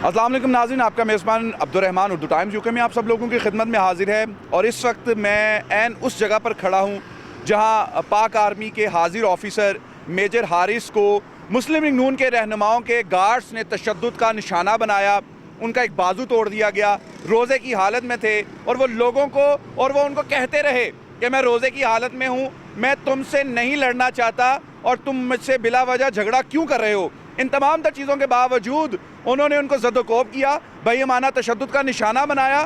अस्सलाम वालेकुम नाज़रीन, आपका मेज़बान अब्दुर्रहमान उर्दू टाइम्स यूके में आप सब लोगों की खिदमत में हाजिर है। और इस वक्त मैं ऐन उस जगह पर खड़ा हूँ जहाँ पाक आर्मी के हाजिर ऑफिसर मेजर हारिस को मुस्लिम लीग नून के रहनुमाओं के गार्ड्स ने तशद्दुद का निशाना बनाया। उनका एक बाजू तोड़ दिया गया, रोज़े की हालत में थे और वो लोगों को और वो उनको कहते रहे कि मैं रोज़े की हालत में हूँ, मैं तुमसे नहीं लड़ना चाहता और तुम मुझसे बिला वजह झगड़ा क्यों कर रहे हो। इन तमाम तर चीज़ों के बावजूद उन्होंने उनको ज़द-ओ-कोब किया, बेईमाना तशद्दुद का निशाना बनाया।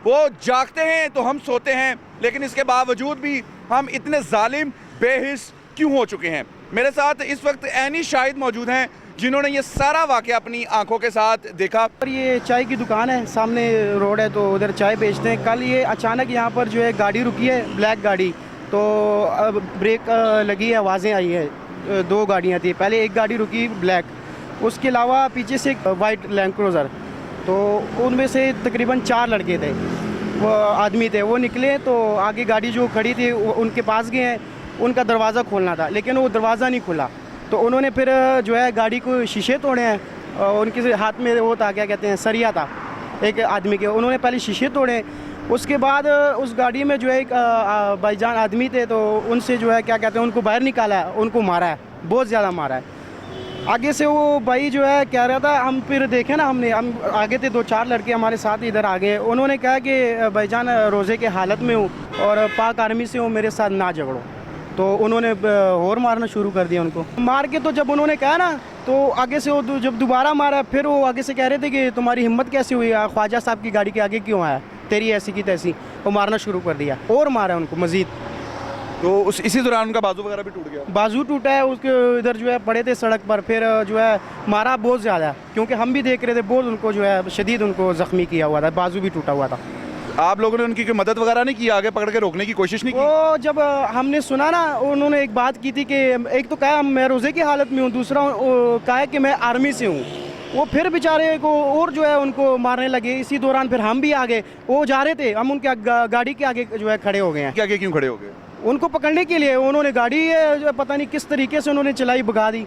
वो जागते हैं तो हम सोते हैं, लेकिन इसके बावजूद भी हम इतने जालिम बेहिस क्यों हो चुके हैं। मेरे साथ इस वक्त ऐनी शाहिद मौजूद हैं जिन्होंने ये सारा वाक़या अपनी आंखों के साथ देखा। और ये चाय की दुकान है, सामने रोड है तो उधर चाय बेचते हैं। कल ये अचानक यहाँ पर जो है गाड़ी रुकी है, ब्लैक गाड़ी, तो अब ब्रेक लगी है, आवाज़ें आई है। दो गाड़ियाँ थी, पहले एक गाड़ी रुकी ब्लैक, उसके अलावा पीछे से एक वाइट लैंड क्रूज़र, तो उनमें से तकरीबन 4 लड़के थे, वो आदमी थे। वो निकले तो आगे गाड़ी जो खड़ी थी उनके पास गए हैं, उनका दरवाज़ा खोलना था लेकिन वो दरवाज़ा नहीं खुला, तो उन्होंने फिर जो है गाड़ी को शीशे तोड़े हैं। उनके हाथ में वो था, क्या कहते हैं, सरिया था एक आदमी के, उन्होंने पहले शीशे तोड़े। उसके बाद उस गाड़ी में जो है एक भाईजान आदमी थे, तो उनसे जो है क्या कहते हैं, उनको बाहर निकाला है, उनको मारा है, बहुत ज़्यादा मारा है। आगे से वो भाई जो है कह रहा था, हम फिर देखे ना, हम आगे थे, 2-4 लड़के हमारे साथ इधर आ गए। उन्होंने कहा कि भाईजान रोज़े के हालत में हूँ और पाक आर्मी से हूँ, मेरे साथ ना झगड़ो। तो उन्होंने और मारना शुरू कर दिया उनको। मार के तो जब उन्होंने कहा ना, तो आगे से वो जब दोबारा मारा, फिर वो आगे से कह रहे थे कि तुम्हारी हिम्मत कैसी हुई, ख्वाजा साहब की गाड़ी के आगे क्यों आया, तेरी ऐसी की तैसी। वो मारना शुरू कर दिया और मारा उनको मज़ीद। तो इसी दौरान उनका बाजू वगैरह भी टूट गया। बाजू टूटा है, उसके इधर जो है पड़े थे सड़क पर, फिर जो है मारा बहुत ज़्यादा, क्योंकि हम भी देख रहे थे, बहुत उनको जो है शदीद उनको ज़ख्मी किया हुआ था, बाजू भी टूटा हुआ था। आप लोगों ने उनकी कोई मदद वगैरह नहीं की, आगे पकड़ के रोकने की कोशिश नहीं की? वो जब हमने सुना ना, उन्होंने एक बात की थी कि एक तो कहा मैं रोज़े की हालत में हूँ, दूसरा कहा कि मैं आर्मी से हूँ। वो फिर बेचारे को और जो है उनको मारने लगे। इसी दौरान फिर हम भी आ गए, वो जा रहे थे, हम उनके गाड़ी के आगे जो है खड़े हो गए हैं। आगे क्यों खड़े हो गए? उनको पकड़ने के लिए। उन्होंने गाड़ी जो है पता नहीं किस तरीके से उन्होंने चलाई, भगा दी।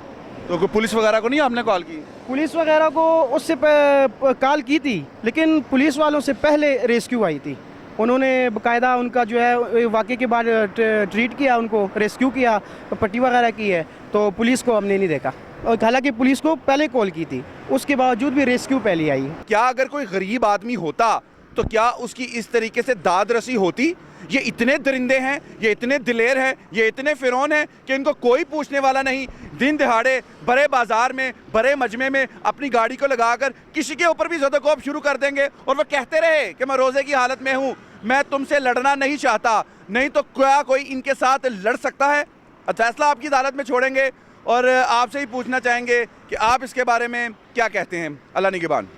तो पुलिस वगैरह को नहीं आपने कॉल की? पुलिस वगैरह को उससे कॉल की थी, लेकिन पुलिस वालों से पहले रेस्क्यू आई थी। उन्होंने बाकायदा उनका जो है वाक़े के बाद ट्रीट किया, उनको रेस्क्यू किया, पट्टी वगैरह की है। तो पुलिस को हमने नहीं देखा, और हालांकि पुलिस को पहले कॉल की थी, उसके बावजूद भी रेस्क्यू पहले आई। क्या अगर कोई गरीब आदमी होता तो क्या उसकी इस तरीके से दाद रसी होती? ये इतने दरिंदे हैं, ये इतने दिलेर हैं, ये इतने फिरौन हैं कि इनको कोई पूछने वाला नहीं। दिन दिहाड़े बड़े बाजार में, बड़े मजमे में अपनी गाड़ी को लगाकर किसी के ऊपर भी ज़द-ओ-कोब शुरू कर देंगे और वह कहते रहे कि मैं रोज़े की हालत में हूँ, मैं तुमसे लड़ना नहीं चाहता। नहीं तो क्या कोई इनके साथ लड़ सकता है? फैसला आपकी अदालत में छोड़ेंगे और आपसे ही पूछना चाहेंगे कि आप इसके बारे में क्या कहते हैं। अल्लाह निगहबान।